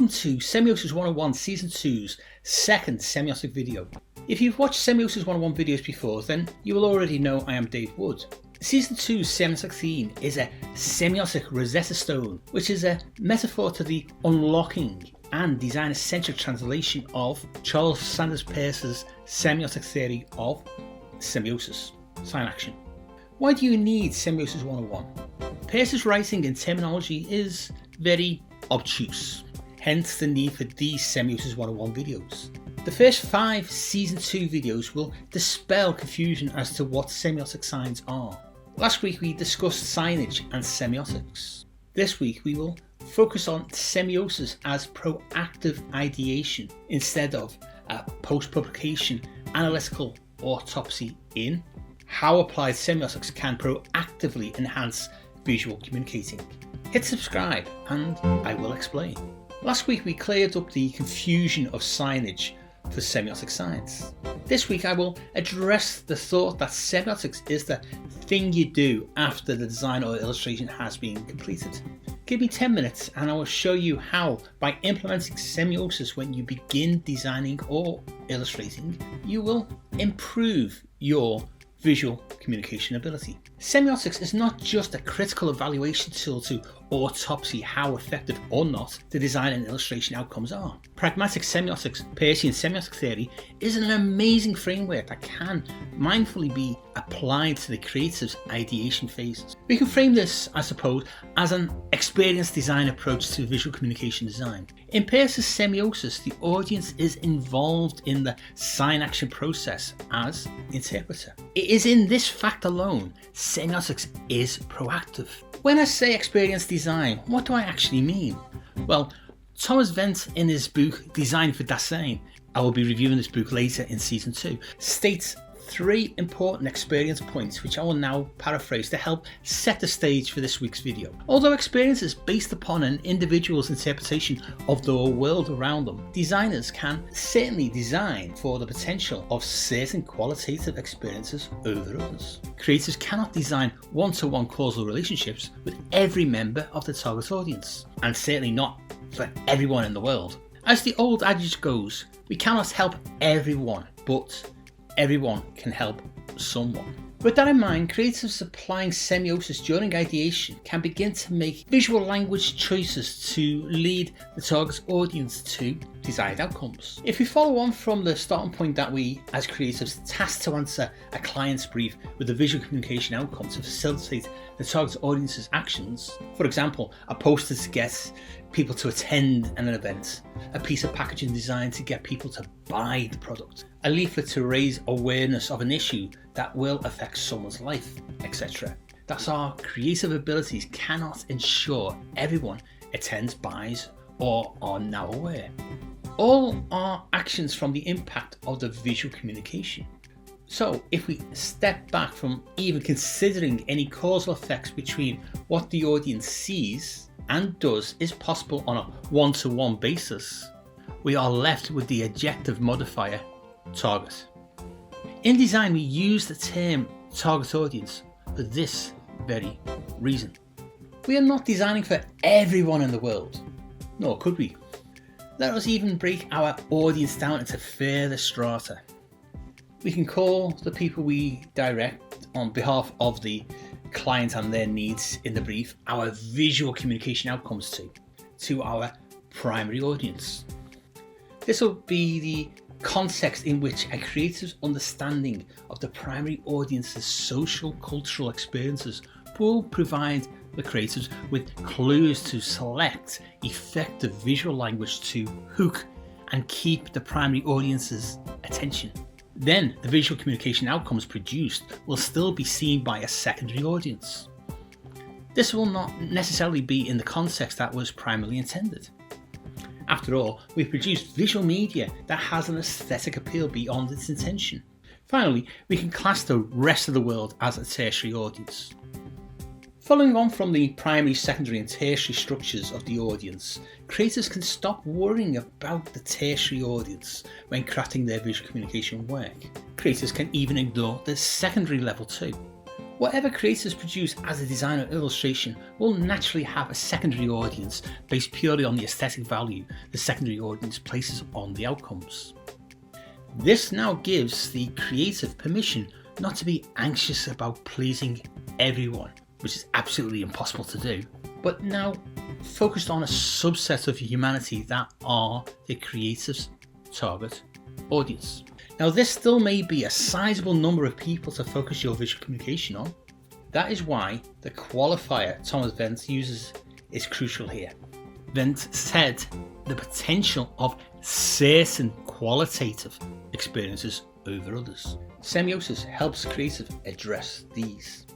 Welcome to Semiosis 101 Season 2's second semiotic video. If you've watched Semiosis 101 videos before, then you will already know I am Dave Wood. Season 2's semiotic theme is a semiotic Rosetta Stone, which is a metaphor to the unlocking and designer-centric translation of Charles Sanders Peirce's semiotic theory of semiosis, sign action. Why do you need Semiosis 101? Peirce's writing and terminology is very obtuse, hence the need for these Semiosis 101 videos. The first 5 Season 2 videos will dispel confusion as to what semiotic signs are. Last week we discussed signage and semiotics. This week we will focus on semiosis as proactive ideation instead of a post-publication analytical autopsy in how applied semiotics can proactively enhance visual communicating. Hit subscribe and I will explain. Last week we cleared up the confusion of signage for semiotic science. This week I will address the thought that semiotics is the thing you do after the design or illustration has been completed. Give me 10 minutes and I will show you how, by implementing semiosis when you begin designing or illustrating, you will improve your visual communication ability. Semiotics is not just a critical evaluation tool to autopsy how effective or not the design and illustration outcomes are. Pragmatic semiotics, Peircean semiotic theory, is an amazing framework that can mindfully be applied to the creative's ideation phases. We can frame this, I suppose, as an experienced design approach to visual communication design. In Peirce's semiosis, the audience is involved in the sign action process as interpreter. It is in this fact alone semiotics is proactive. When I say experienced design, what do I actually mean? Well, Thomas Wendt in his book Design for Dasein, I will be reviewing this book later in Season 2, states 3 important experience points which I will now paraphrase to help set the stage for this week's video. Although experience is based upon an individual's interpretation of the world around them, designers can certainly design for the potential of certain qualitative experiences over others. Creators cannot design one-to-one causal relationships with every member of the target audience, and certainly not for everyone in the world. As the old adage goes, we cannot help everyone, but everyone can help someone. With that in mind, creatives applying semiosis during ideation can begin to make visual language choices to lead the target audience to desired outcomes. If we follow on from the starting point that we, as creatives, tasked to answer a client's brief with a visual communication outcome to facilitate the target audience's actions, for example, a poster to get people to attend an event, a piece of packaging designed to get people to buy the product, a leaflet to raise awareness of an issue that will affect someone's life, etc. Thus, our creative abilities cannot ensure everyone attends, buys, or are now aware. All are actions from the impact of the visual communication. So, if we step back from even considering any causal effects between what the audience sees and does is possible on a one-to-one basis, we are left with the adjective modifier target. In design, we use the term target audience for this very reason. We are not designing for everyone in the world, nor could we. Let us even break our audience down into further strata. We can call the people we direct on behalf of the client and their needs in the brief our visual communication outcomes to our primary audience. This will be the context in which a creative's understanding of the primary audience's social cultural experiences will provide the creatives with clues to select effective visual language to hook and keep the primary audience's attention. Then the visual communication outcomes produced will still be seen by a secondary audience. This will not necessarily be in the context that was primarily intended. After all, we've produced visual media that has an aesthetic appeal beyond its intention. Finally, we can class the rest of the world as a tertiary audience. Following on from the primary, secondary and tertiary structures of the audience, creators can stop worrying about the tertiary audience when crafting their visual communication work. Creators can even ignore the secondary level too. Whatever creators produce as a design or illustration will naturally have a secondary audience based purely on the aesthetic value the secondary audience places on the outcomes. This now gives the creative permission not to be anxious about pleasing everyone, which is absolutely impossible to do, but now focused on a subset of humanity that are the creative's target audience. Now, this still may be a sizable number of people to focus your visual communication on. That is why the qualifier Thomas Wendt uses is crucial here. Wendt said the potential of certain qualitative experiences over others. Semiosis helps creative address these.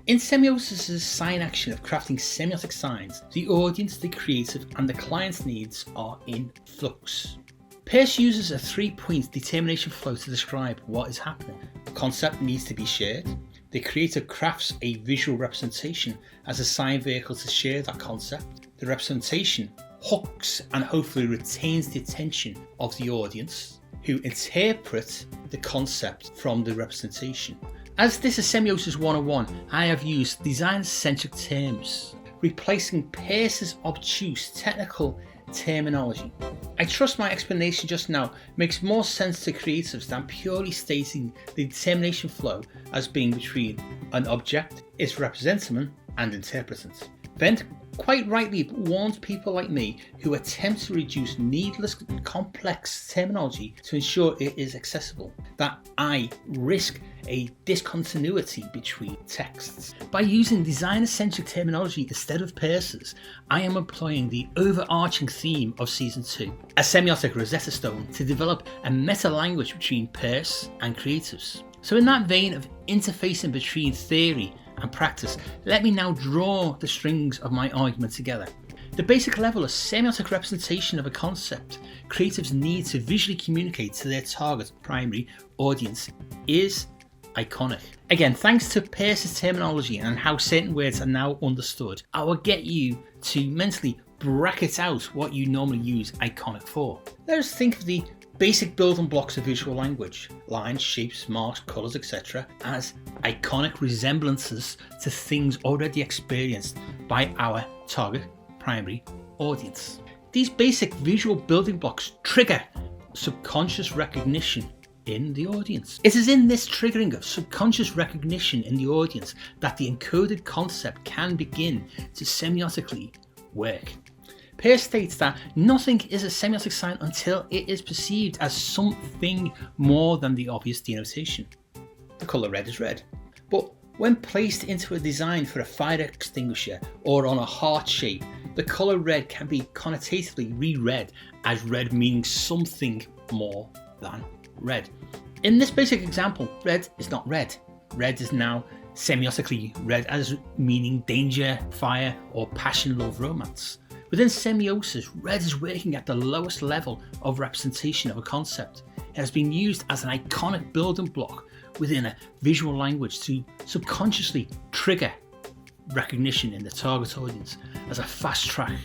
In Semiosis' sign action of crafting semiotic signs, the audience, the creative, and the client's needs are in flux. Peirce uses a 3-point determination flow to describe what is happening. A concept needs to be shared. The creator crafts a visual representation as a sign vehicle to share that concept. The representation hooks and hopefully retains the attention of the audience, who interpret the concept from the representation. As this is Semiosis 101, I have used design-centric terms, replacing Peirce's obtuse technical terminology. I trust my explanation just now makes more sense to creatives than purely stating the determination flow as being between an object, its representative, and interpretant. Wendt quite rightly warns people like me who attempt to reduce needless complex terminology to ensure it is accessible, that I risk a discontinuity between texts. By using designer-centric terminology instead of Peirce's, I am employing the overarching theme of Season 2, a semiotic Rosetta Stone to develop a meta-language between Peirce and creatives. So in that vein of interfacing between theory and practice, let me now draw the strings of my argument together. The basic level of semiotic representation of a concept creatives need to visually communicate to their target primary audience is iconic. Again, thanks to Peirce's terminology and how certain words are now understood, I will get you to mentally bracket out what you normally use iconic for. Let us think of the basic building blocks of visual language, lines, shapes, marks, colours, etc., as iconic resemblances to things already experienced by our target primary audience. These basic visual building blocks trigger subconscious recognition in the audience. It is in this triggering of subconscious recognition in the audience that the encoded concept can begin to semiotically work. Peirce states that nothing is a semiotic sign until it is perceived as something more than the obvious denotation. The colour red is red. But when placed into a design for a fire extinguisher or on a heart shape, the colour red can be connotatively reread as red meaning something more than red. In this basic example, red is not red. Red is now semiotically read as meaning danger, fire, or passion, love, romance. Within semiosis, red is working at the lowest level of representation of a concept. It has been used as an iconic building block within a visual language to subconsciously trigger recognition in the target audience as a fast track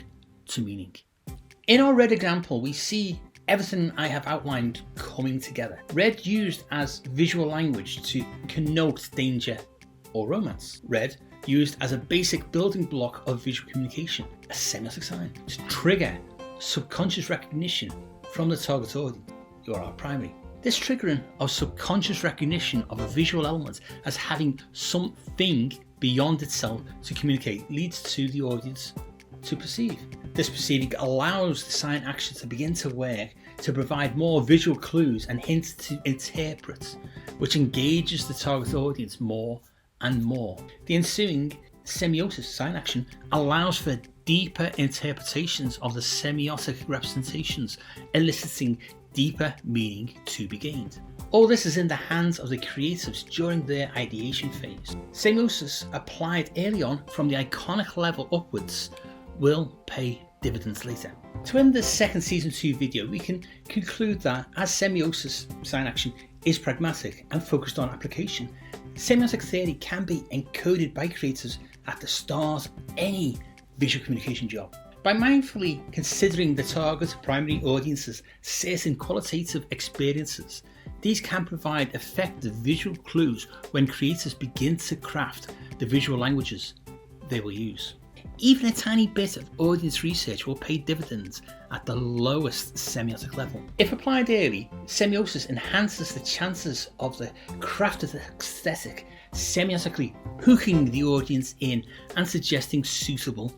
to meaning. In our red example, we see everything I have outlined coming together. Red used as visual language to connote danger or romance. Red used as a basic building block of visual communication, a semiotic sign, to trigger subconscious recognition from the target audience. You are our primary. This triggering of subconscious recognition of a visual element as having something beyond itself to communicate leads to the audience to perceive. This perceiving allows the sign action to begin to work to provide more visual clues and hints to interpret, which engages the target audience more and more. The ensuing semiosis sign action allows for deeper interpretations of the semiotic representations, eliciting deeper meaning to be gained. All this is in the hands of the creatives during their ideation phase. Semiosis applied early on from the iconic level upwards will pay dividends later. To end this second season 2 video, we can conclude that as semiosis sign action is pragmatic and focused on application, semiotic theory can be encoded by creators at the start of any visual communication job. By mindfully considering the target primary audience's certain qualitative experiences, These can provide effective visual clues when creators begin to craft the visual languages they will use. Even a tiny bit of audience research will pay dividends at the lowest semiotic level. If applied early, semiosis enhances the chances of the crafted aesthetic semiotically hooking the audience in and suggesting suitable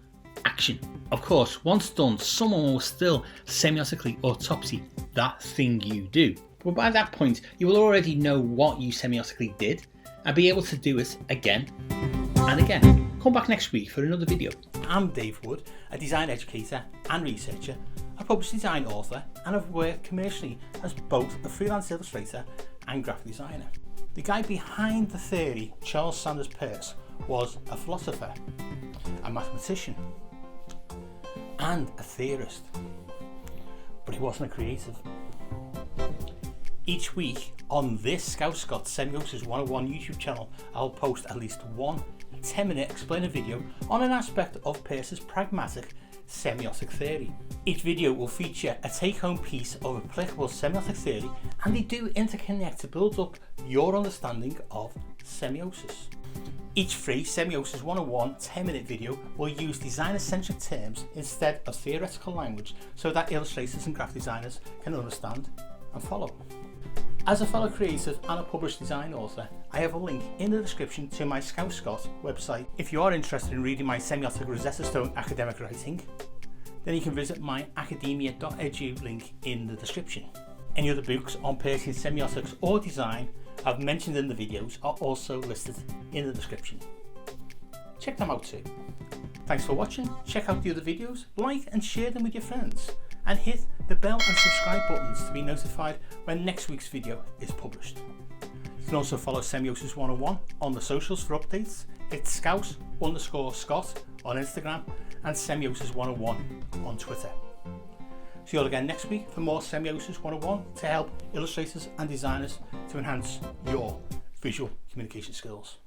action. Of course, once done, someone will still semiotically autopsy that thing you do. But by that point, you will already know what you semiotically did and be able to do it again and again. Come back next week for another video. I'm Dave Wood, a design educator and researcher, a published design author, and I've worked commercially as both a freelance illustrator and graphic designer. The guy behind the theory, Charles Sanders Peirce, was a philosopher, a mathematician, and a theorist, but he wasn't a creative. Each week on this Scout Scott Semiosis 101 YouTube channel, I'll post at least one 10-minute explainer video on an aspect of Peirce's pragmatic semiotic theory. Each video will feature a take-home piece of applicable semiotic theory, and they do interconnect to build up your understanding of semiosis. Each free Semiosis 101 10-minute video will use designer-centric terms instead of theoretical language so that illustrators and graphic designers can understand and follow. As a fellow creative and a published design author, I have a link in the description to my Scout Scott website. If you are interested in reading my semiotic Rosetta Stone academic writing, then you can visit my academia.edu link in the description. Any other books on Persian semiotics or design I've mentioned in the videos are also listed in the description. Check them out too. Thanks for watching. Check out the other videos, like and share them with your friends, and hit the bell and subscribe buttons to be notified when next week's video is published. You can also follow Semiosis 101 on the socials for updates. It's Scout_Scott on Instagram and Semiosis 101 on Twitter. See you all again next week for more Semiosis 101 to help illustrators and designers to enhance your visual communication skills.